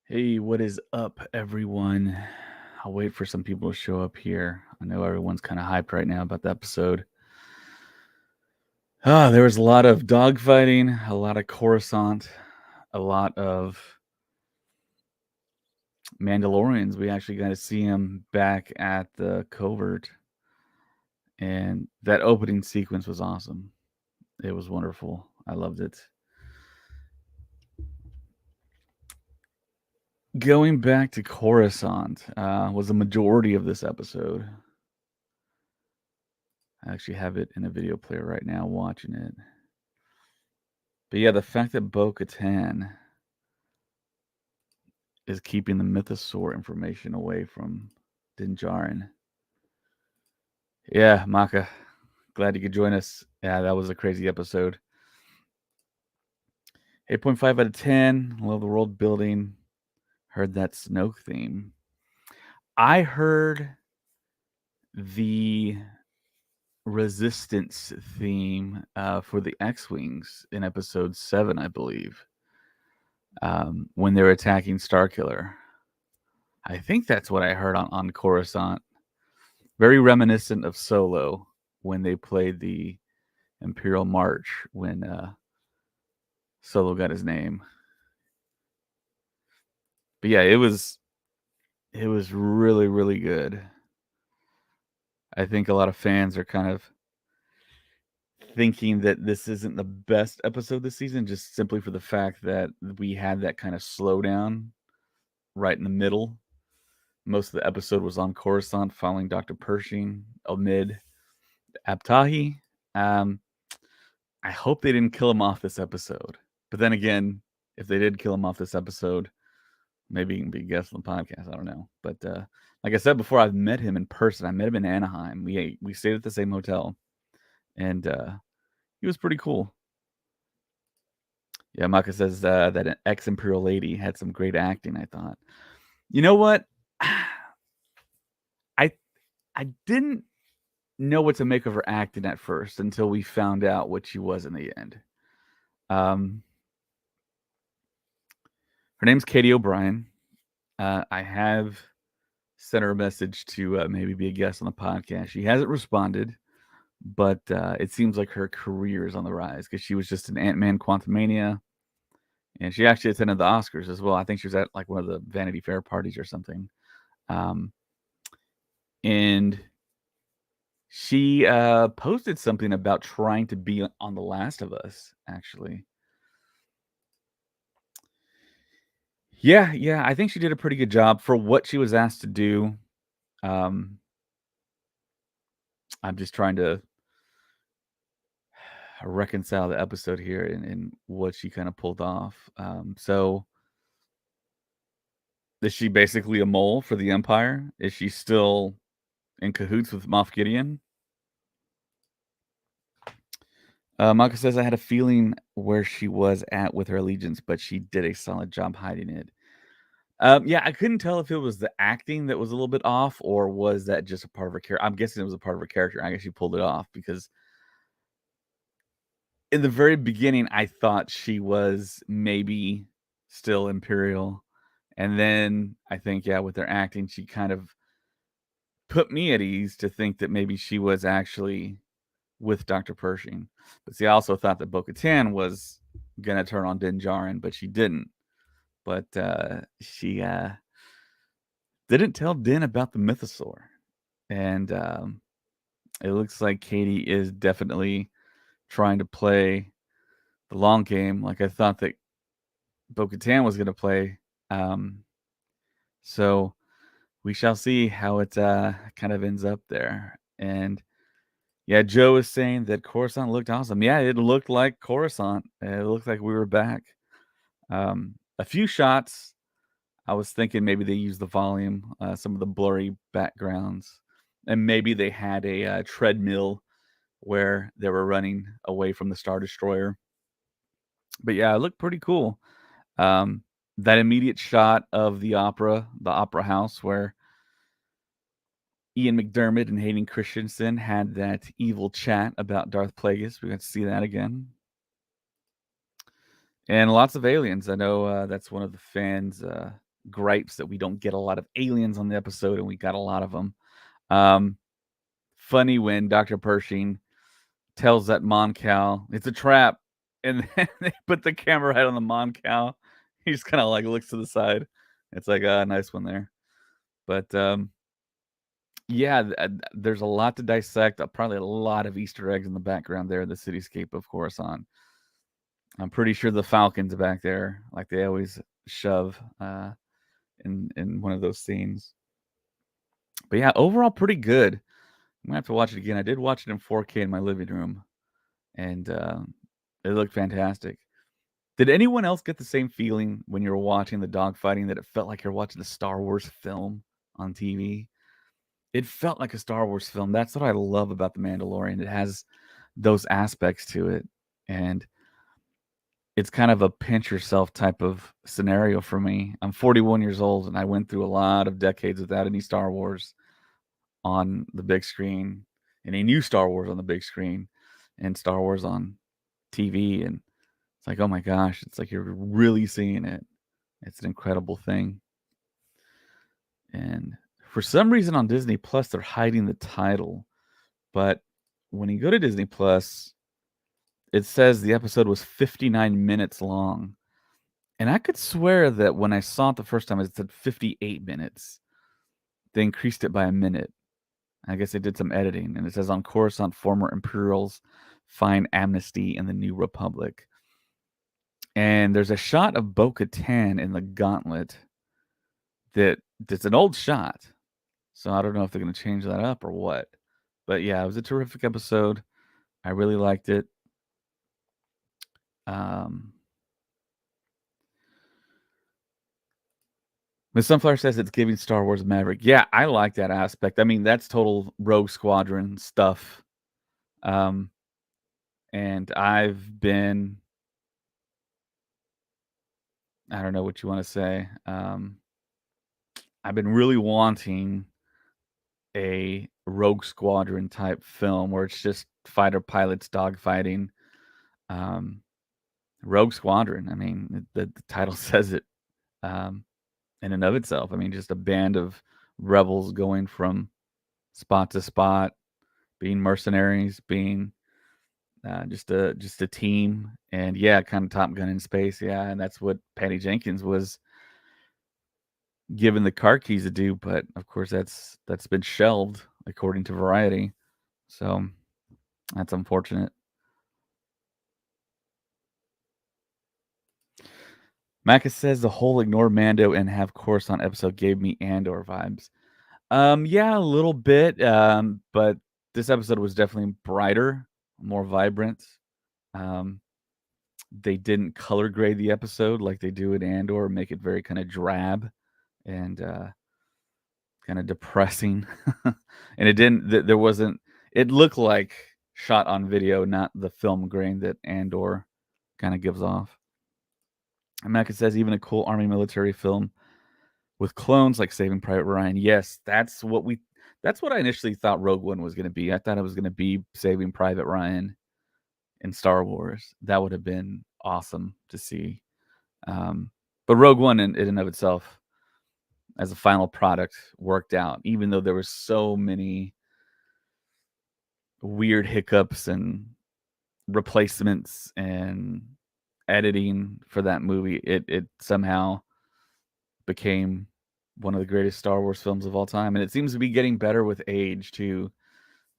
Hey, what is up, everyone? I'll wait for some people to show up here. I know everyone's kind of hyped right now about the episode. There was a lot of dogfighting, a lot of Coruscant, a lot of Mandalorians. We actually got to see him back at the covert, and that opening sequence was awesome. It was wonderful. I loved it. Going back to Coruscant was the majority of this episode. I actually have it in a video player right now watching it. But yeah, the fact that Bo-Katan is keeping the Mythosaur information away from Din Djarin. Yeah, Maka, glad you could join us. Yeah, that was a crazy episode. 8.5 out of 10. Love the world building. Heard that Snoke theme. I heard the Resistance theme for the X-Wings in episode 7, I believe, when they were attacking Starkiller. I think that's what I heard on Coruscant. Very reminiscent of Solo when they played the Imperial March when Solo got his name. But yeah, it was really, really good. I think a lot of fans are kind of thinking that this isn't the best episode this season, just simply for the fact that we had that kind of slowdown right in the middle. Most of the episode was on Coruscant following Dr. Pershing amid Abtahi. I hope they didn't kill him off this episode. But then again, if they did kill him off this episode, maybe he can be a guest on the podcast. I don't know. But like I said before, I've met him in person. I met him in Anaheim. We stayed at the same hotel, and he was pretty cool. Yeah, Maka says that an ex-Imperial lady had some great acting, I thought. You know what? I didn't know what to make of her acting at first until we found out what she was in the end. Her name's Katie O'Brien. I have sent her a message to maybe be a guest on the podcast. She hasn't responded, but it seems like her career is on the rise because she was just in Ant-Man Quantumania, and she actually attended the Oscars as well. I think she was at like one of the Vanity Fair parties or something. And she posted something about trying to be on The Last of Us, actually. Yeah, I think she did a pretty good job for what she was asked to do. I'm just trying to reconcile the episode here and what she kind of pulled off. So is she basically a mole for the Empire? Is she still in cahoots with Moff Gideon? Maka says, I had a feeling where she was at with her allegiance, but she did a solid job hiding it. Yeah, I couldn't tell if it was the acting that was a little bit off, or was that just a part of her character. I'm guessing it was a part of her character. I guess she pulled it off because in the very beginning, I thought she was maybe still Imperial. And then I think, yeah, with her acting, she kind of put me at ease to think that maybe she was actually with Dr. Pershing. But see, I also thought that Bo-Katan was going to turn on Din Djarin, but she didn't. But she didn't tell Din about the Mythosaur. And it looks like Katie is definitely trying to play the long game like I thought that Bo-Katan was going to play. So we shall see how it kind of ends up there. And yeah, Joe is saying that Coruscant looked awesome. Yeah, it looked like Coruscant. It looked like we were back. A few shots, I was thinking maybe they used the volume, some of the blurry backgrounds, and maybe they had a treadmill where they were running away from the Star Destroyer. But yeah, it looked pretty cool. That immediate shot of the opera house where Ian McDermott and Hayden Christensen had that evil chat about Darth Plagueis. We got to see that again. And lots of aliens. I know that's one of the fans' gripes that we don't get a lot of aliens on the episode, and we got a lot of them. Um, Funny when Dr. Pershing tells that Mon Cal it's a trap, and then they put the camera right on the Mon Cal. He just kind of like looks to the side. It's like a nice one there. But yeah, there's a lot to dissect. Probably a lot of Easter eggs in the background there, the cityscape of Coruscant. I'm pretty sure the Falcon's back there, like they always shove in one of those scenes. But yeah, overall pretty good. I'm gonna have to watch it again. I did watch it in 4K in my living room, and it looked fantastic. Did anyone else get the same feeling when you were watching the dogfighting that it felt like you're watching a Star Wars film on TV? It felt like a Star Wars film. That's what I love about The Mandalorian. It has those aspects to it, and it's kind of a pinch yourself type of scenario for me. I'm 41 years old, and I went through a lot of decades without any Star Wars on the big screen, and a new Star Wars on the big screen, and Star Wars on TV, and it's like, oh my gosh, it's like you're really seeing it. It's an incredible thing. And for some reason on Disney Plus, they're hiding the title. But when you go to Disney Plus, it says the episode was 59 minutes long. And I could swear that when I saw it the first time, it said 58 minutes. They increased it by a minute. I guess they did some editing. And it says on Coruscant, former Imperials find amnesty in the New Republic. And there's a shot of Bo-Katan in the gauntlet that's an old shot. So I don't know if they're going to change that up or what. But yeah, it was a terrific episode. I really liked it. Miss Sunflower says it's giving Star Wars Maverick. Yeah, I like that aspect. I mean, that's total Rogue Squadron stuff. And I've been, I don't know what you want to say. I've been really wanting a Rogue Squadron type film where it's just fighter pilots dogfighting. Rogue Squadron. I mean, the title says it in and of itself. I mean, just a band of rebels going from spot to spot, being mercenaries, being just a team, and yeah, kind of Top Gun in space. Yeah, and that's what Patty Jenkins was given the car keys to do, but of course that's been shelved according to Variety. So that's unfortunate. Maka says the whole ignore Mando and have Coruscant episode gave me Andor vibes. Yeah, a little bit. But this episode was definitely brighter, more vibrant. They didn't color grade the episode like they do in Andor, make it very kind of drab and kind of depressing. And it didn't. There wasn't. It looked like shot on video, not the film grain that Andor kind of gives off. And Maka says even a cool army military film with clones like Saving Private Ryan. Yes, that's what I initially thought Rogue One was going to be. I thought it was going to be Saving Private Ryan in Star Wars. That would have been awesome to see. But Rogue One in and of itself as a final product worked out, even though there were so many weird hiccups and replacements and editing for that movie. It somehow became one of the greatest Star Wars films of all time, and it seems to be getting better with age too.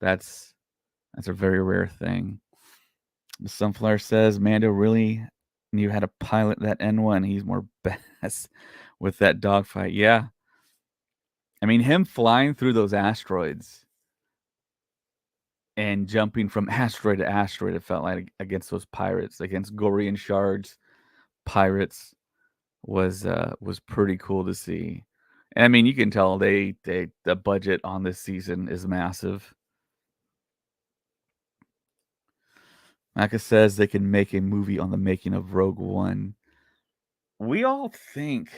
That's a very rare thing. The Sunflower says Mando really knew how to pilot that N1. He's more badass with that dogfight. Yeah, I mean him flying through those asteroids and jumping from asteroid to asteroid. It felt like against those pirates, against Gorian shards, pirates was pretty cool to see. And I mean, you can tell the budget on this season is massive. Maka says they can make a movie on the making of Rogue One. We all think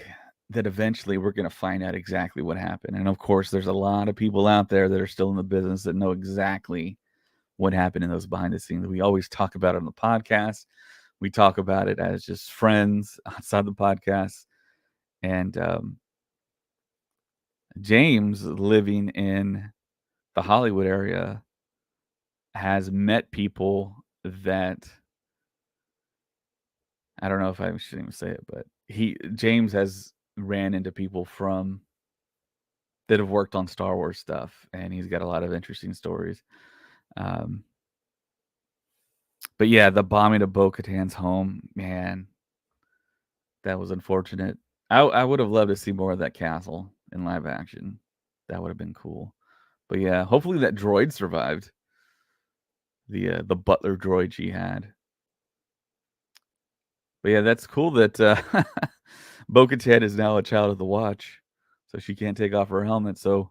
that eventually we're going to find out exactly what happened. And of course, there's a lot of people out there that are still in the business that know exactly what happened in those behind the scenes. We always talk about it on the podcast. We talk about it as just friends outside the podcast. And James, living in the Hollywood area, has met people that I don't know if I shouldn't even say it, but James has ran into people from that have worked on Star Wars stuff, and he's got a lot of interesting stories. Um, but yeah, the bombing of Bo-Katan's home, man, that was unfortunate. I would have loved to see more of that castle in live action. That would have been cool. But yeah, hopefully that droid survived. The butler droid she had. But yeah, that's cool that Bo-Katan is now a child of the Watch, so she can't take off her helmet. So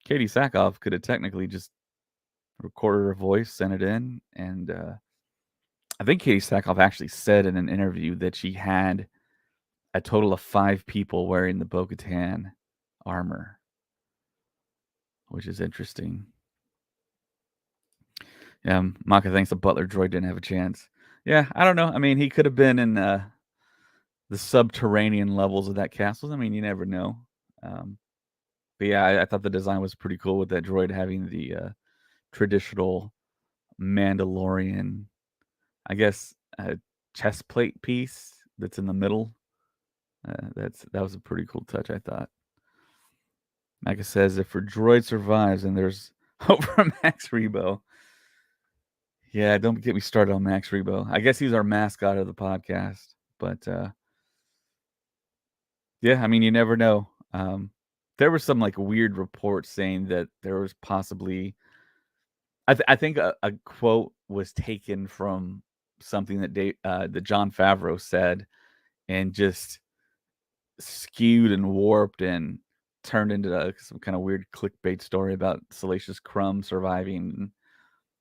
Katie Sackhoff could have technically just recorded her voice, sent it in, and I think Katie Sackhoff actually said in an interview that she had a total of 5 people wearing the Bo-Katan armor, which is interesting. Yeah, Maka thinks the butler droid didn't have a chance. Yeah, I don't know. I mean, he could have been in the subterranean levels of that castle. I mean, you never know. But yeah, I thought the design was pretty cool with that droid having the traditional Mandalorian, I guess, chest plate piece that's in the middle. That was a pretty cool touch, I thought. Micah says if her droid survives, and there's hope for Max Rebo. Yeah, don't get me started on Max Rebo. I guess he's our mascot of the podcast, but yeah, I mean, you never know. There were some like weird reports saying that there was possibly, I think a quote was taken from something that Jon Favreau said, and just skewed and warped and turned into some kind of weird clickbait story about Salacious Crumb surviving and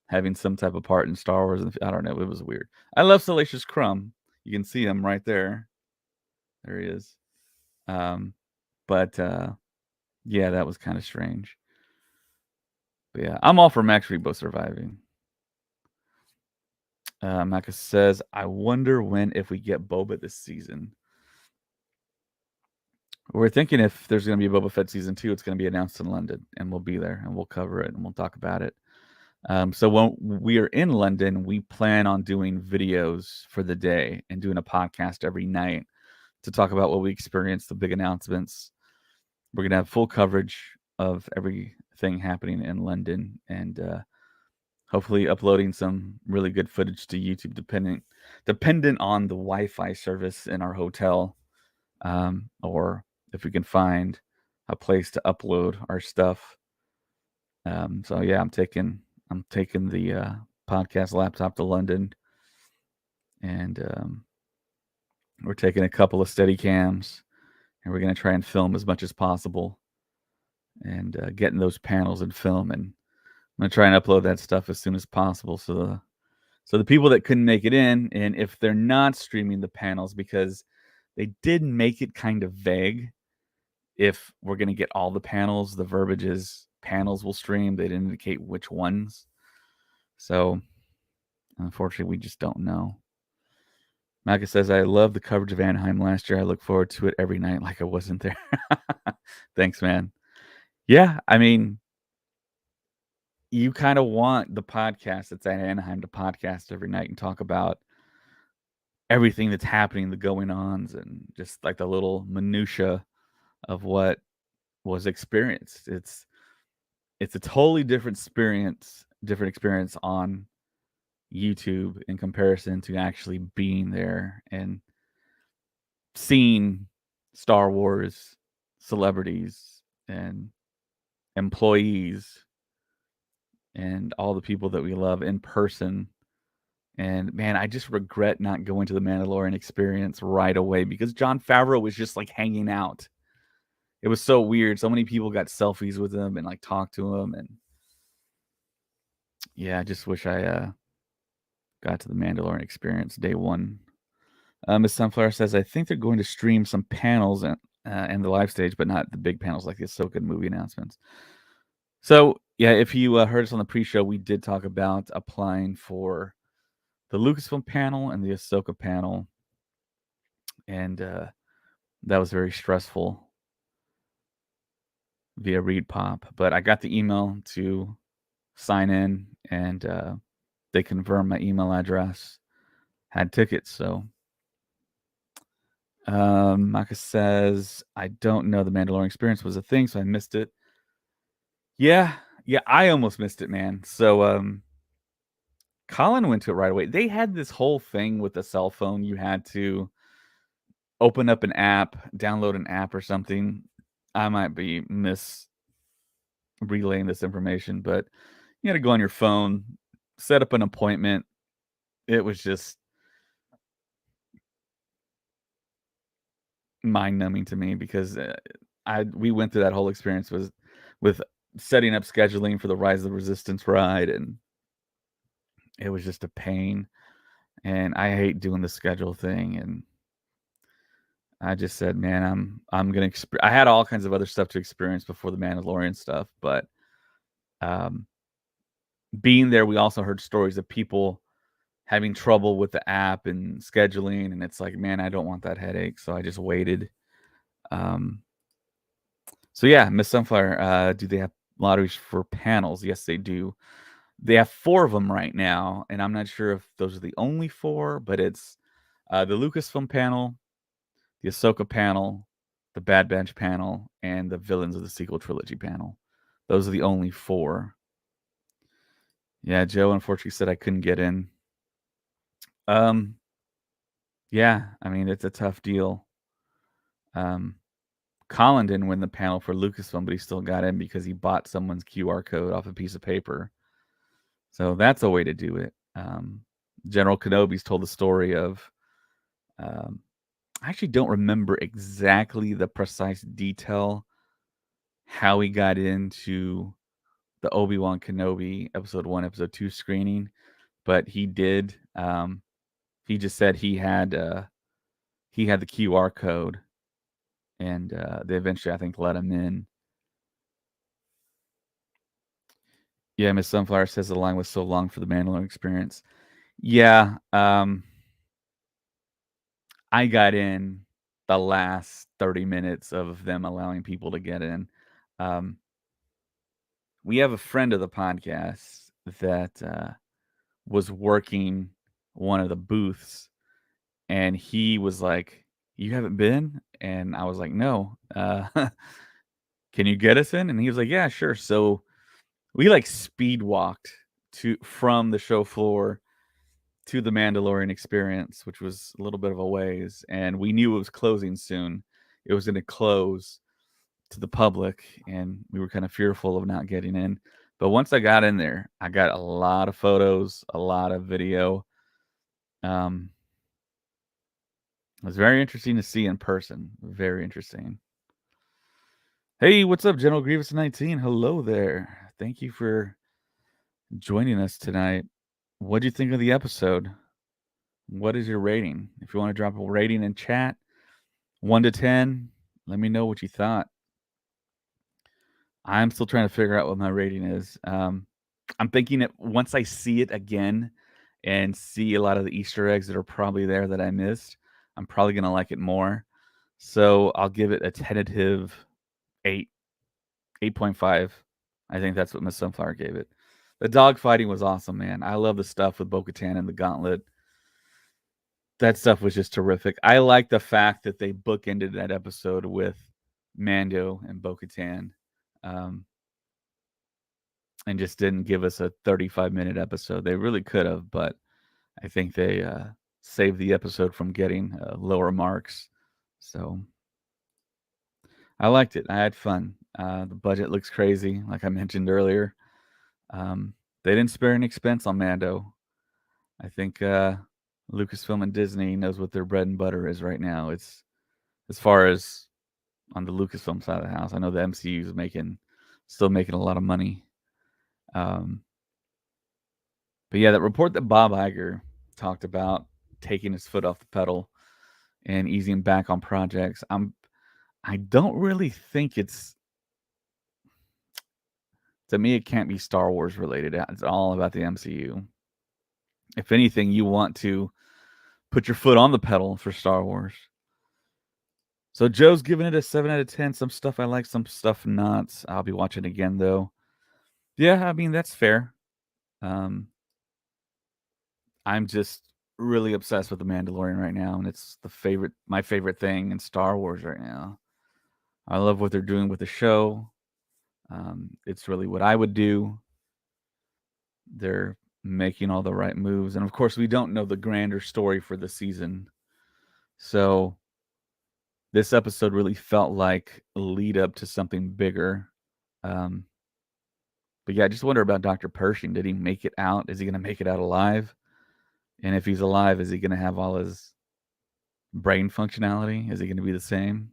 having some type of part in Star Wars. I don't know. It was weird. I love Salacious Crumb. You can see him right there. There he is. But yeah, that was kind of strange. But yeah, I'm all for Max Rebo surviving. Maka says, I wonder when if we get Boba this season. We're thinking if there's going to be a Boba Fett season 2, it's going to be announced in London, and we'll be there, and we'll cover it, and we'll talk about it. So when we are in London, we plan on doing videos for the day and doing a podcast every night to talk about what we experienced, the big announcements. We're going to have full coverage of everything happening in London, and hopefully uploading some really good footage to YouTube, dependent on the Wi-Fi service in our hotel, or if we can find a place to upload our stuff. So yeah, I'm taking the podcast laptop to London, and we're taking a couple of steady cams, and we're going to try and film as much as possible, and getting those panels and film, and I'm going to try and upload that stuff as soon as possible, so the people that couldn't make it in, and if they're not streaming the panels, because they did make it kind of vague, if we're going to get all the panels, the verbiage is panels will stream. They didn't indicate which ones. So, unfortunately, we just don't know. Micah says, I love the coverage of Anaheim last year. I look forward to it every night like I wasn't there. Thanks, man. Yeah, I mean, you kind of want the podcast that's at Anaheim to podcast every night and talk about everything that's happening, the going-ons, and just like the little minutia of what was experienced. It's a totally different experience on YouTube in comparison to actually being there and seeing Star Wars celebrities and employees and all the people that we love in person. And man, I just regret not going to the Mandalorian experience right away because Jon Favreau was just like hanging out. It was so weird. So many people got selfies with him and like talked to him, and yeah, I just wish I got to the Mandalorian experience day one. Miss Sunflower says, I think they're going to stream some panels and the live stage, but not the big panels like the Ahsoka movie announcements. So, yeah, if you heard us on the pre-show, we did talk about applying for the Lucasfilm panel and the Ahsoka panel. And That was very stressful via Read Pop, but I got the email to sign in, and they confirmed my email address, had tickets. So Maka says, I don't know the Mandalorian experience was a thing, so I missed it. Yeah, yeah, I almost missed it, man. So Colin went to it right away. They had this whole thing with the cell phone. You had to open up an app, download an app or something. I might be relaying this information, but you had to go on your phone, set up an appointment. It was just mind-numbing to me because we went through that whole experience with setting up scheduling for the Rise of the Resistance ride, and it was just a pain. And I hate doing the schedule thing, and I just said, man, I'm gonna. I had all kinds of other stuff to experience before the Mandalorian stuff, but um, being there, we also heard stories of people having trouble with the app and scheduling, and it's like, man, I don't want that headache, so I just waited. Um, so yeah, Miss Sunflower, do they have lotteries for panels? Yes, they do. They have 4 of them right now, and I'm not sure if those are the only 4, but it's the Lucasfilm panel, the Ahsoka panel, the Bad Batch panel, and the Villains of the Sequel Trilogy panel. Those are the only 4. Yeah, Joe unfortunately said I couldn't get in. Yeah, I mean, it's a tough deal. Colin didn't win the panel for Lucasfilm, but he still got in because he bought someone's QR code off a piece of paper. So that's a way to do it. General Kenobi's told the story of. I actually don't remember exactly the precise detail how he got into the Obi-Wan Kenobi episode 1, episode 2 screening, but he did. He just said he had the QR code, and they eventually, I think, let him in. Yeah, Miss Sunflower says the line was so long for the Mandalorian experience. Yeah, I got in the last 30 minutes of them allowing people to get in. We have a friend of the podcast that was working one of the booths, and he was like, "You haven't been?" And I was like, "No. Can you get us in?" And he was like, "Yeah, sure." So we like speed walked from the show floor to the Mandalorian experience, which was a little bit of a ways, and we knew it was closing soon. It was going to close to the public, and we were kind of fearful of not getting in. But once I got in there, I got a lot of photos, a lot of video. It was very interesting to see in person. Very interesting. Hey, what's up, General Grievous 19? Hello there. Thank you for joining us tonight. What do you think of the episode? What is your rating? If you want to drop a rating in chat, 1 to 10, let me know what you thought. I'm still trying to figure out what my rating is. I'm thinking that once I see it again and see a lot of the Easter eggs that are probably there that I missed, I'm probably going to like it more. So I'll give it a tentative 8, 8.5. I think that's what Miss Sunflower gave it. The dog fighting was awesome, man. I love the stuff with Bo-Katan and the gauntlet. That stuff was just terrific. I like the fact that they bookended that episode with Mando and Bo-Katan. And just didn't give us a 35-minute episode. They really could have, but I think they saved the episode from getting lower marks. So I liked it. I had fun. The budget looks crazy, like I mentioned earlier. They didn't spare any expense on Mando. I think Lucasfilm and Disney knows what their bread and butter is right now. It's as far as on the Lucasfilm side of the house. I know the MCU is still making a lot of money. But yeah, that report that Bob Iger talked about taking his foot off the pedal and easing back on projects, I don't really think to me, it can't be Star Wars related. It's all about the MCU. If anything, you want to put your foot on the pedal for Star Wars. So Joe's giving it a 7 out of 10. Some stuff I like, some stuff not. I'll be watching again though. Yeah, I mean that's fair. Um, I'm just really obsessed with the Mandalorian right now, and it's my favorite thing in Star Wars right now. I love what they're doing with the show. It's really what I would do. They're making all the right moves, and of course, we don't know the grander story for the season. So this episode really felt like a lead up to something bigger. Um, but yeah, I just wonder about Dr. Pershing. Did he make it out? Is he going to make it out alive? And if he's alive, is he going to have all his brain functionality? Is he going to be the same?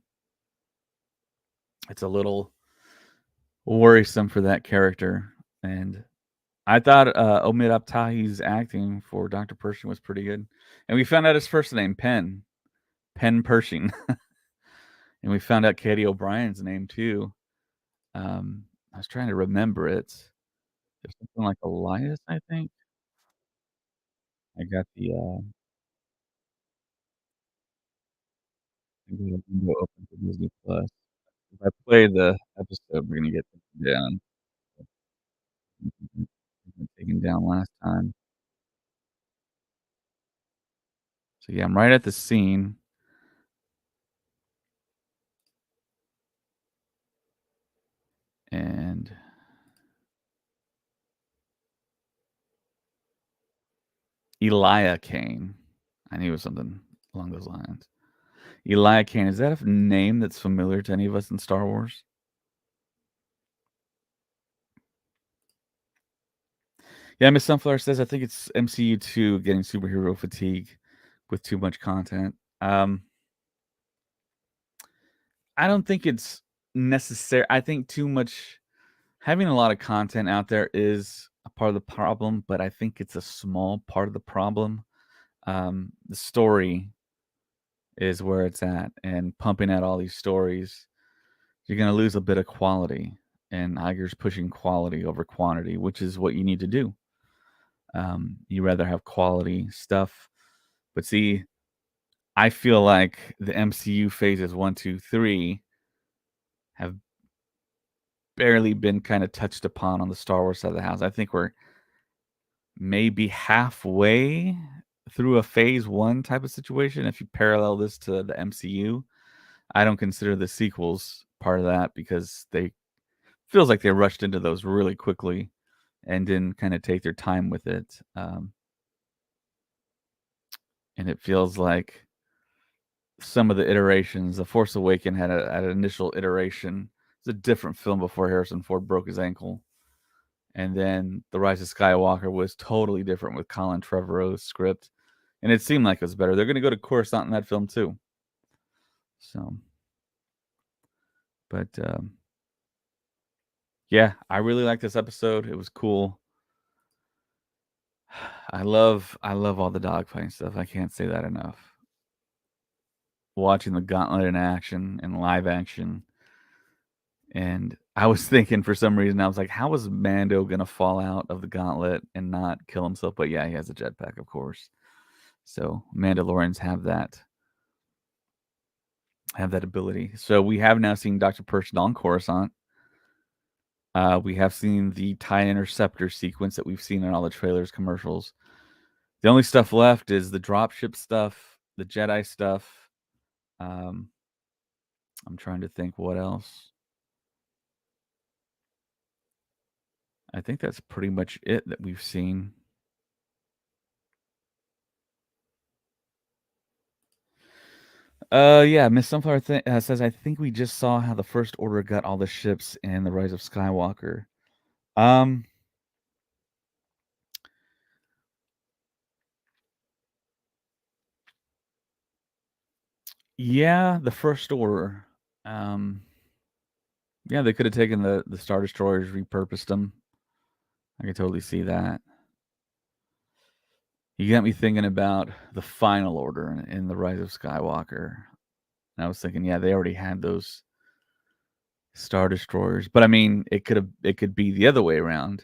It's a little worrisome for that character. And I thought Omid Aptahi's acting for Dr. Pershing was pretty good. And we found out his first name, Penn Pershing. And we found out Katie O'Brien's name too. I was trying to remember it. There's something like Elias, I think. I got the window open for Disney Plus. If I play the episode, we're gonna get taken down. Taken down last time. So yeah, I'm right at the scene, and Elia Kane. I knew it was something along those lines. Elia Kane, is that a name that's familiar to any of us in Star Wars? Yeah, Miss Sunflower says, I think it's MCU 2 getting superhero fatigue with too much content. I don't think it's necessary. I think too much having a lot of content out there is a part of the problem, but I think it's a small part of the problem. The story is where it's at, and pumping out all these stories, you're going to lose a bit of quality. And Iger's pushing quality over quantity, which is what you need to do. You rather have quality stuff. But see, I feel like the MCU phases 1, 2, 3 have barely been kind of touched upon on the Star Wars side of the house. I think we're maybe halfway through a phase 1 type of situation. If you parallel this to the MCU, I don't consider the sequels part of that because they feels like they rushed into those really quickly and didn't kind of take their time with it. And it feels like some of the iterations, The Force Awakens had an initial iteration. It's a different film before Harrison Ford broke his ankle. And then The Rise of Skywalker was totally different with Colin Trevorrow's script. And it seemed like it was better. They're going to go to Coruscant in that film too. So, but yeah, I really like this episode. It was cool. I love all the dogfighting stuff. I can't say that enough. Watching the gauntlet in action and live action. And I was thinking for some reason, I was like, how is Mando gonna fall out of the gauntlet and not kill himself? But yeah, he has a jetpack, of course. So Mandalorians have that ability. So we have now seen Dr. Pershing on Coruscant. We have seen the TIE Interceptor sequence that we've seen in all the trailers, commercials. The only stuff left is the dropship stuff, the Jedi stuff. I'm trying to think what else. I think that's pretty much it that we've seen. Yeah, Miss Sunflower says, I think we just saw how the First Order got all the ships in The Rise of Skywalker. Um, yeah, the First Order. Um, yeah, they could have taken the Star Destroyers, repurposed them. I could totally see that. You got me thinking about the Final Order in The Rise of Skywalker. And I was thinking, yeah, they already had those Star Destroyers, but I mean, it could be the other way around.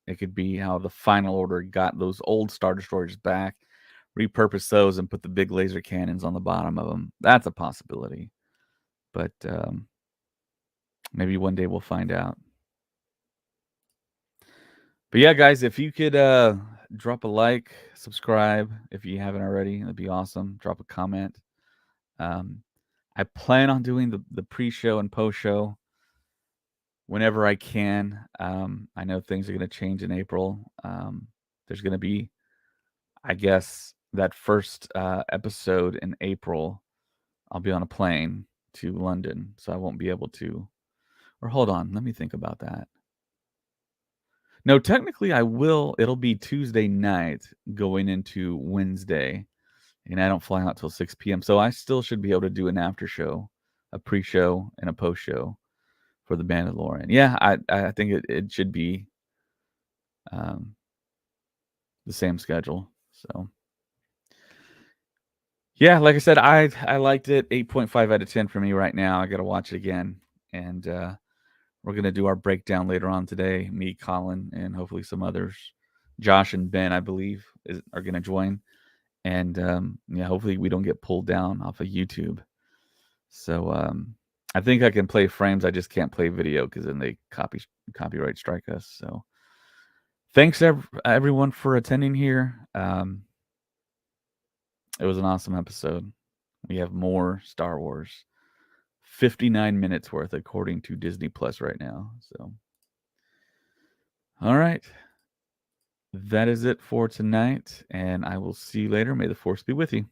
It could be how the Final Order got those old Star Destroyers back, repurpose those, and put the big laser cannons on the bottom of them. That's a possibility. but maybe one day we'll find out. But yeah, guys, if you could drop a like, subscribe if you haven't already, that'd be awesome. Drop a comment. Um, I plan on doing the pre-show and post-show whenever I can. I know things are going to change in April. There's going to be, I guess, that first episode in April. I'll be on a plane to London, so I won't be able to. Or hold on, let me think about that. No, technically I will. It'll be Tuesday night going into Wednesday, and I don't fly out till 6 p.m. So I still should be able to do an after show, a pre-show, and a post-show for the Mandalorian. Yeah, I think it should be the same schedule. So yeah, like I said, I liked it. 8.5 out of 10 for me right now. I got to watch it again, and we're gonna do our breakdown later on today. Me, Colin, and hopefully some others. Josh and Ben, I believe, are gonna join, and yeah, hopefully we don't get pulled down off of YouTube. So I think I can play frames. I just can't play video because then they copyright strike us. So thanks everyone for attending here. It was an awesome episode. We have more Star Wars. 59 minutes worth according to Disney Plus right now. So all right. That is it for tonight, and I will see you later. May the force be with you.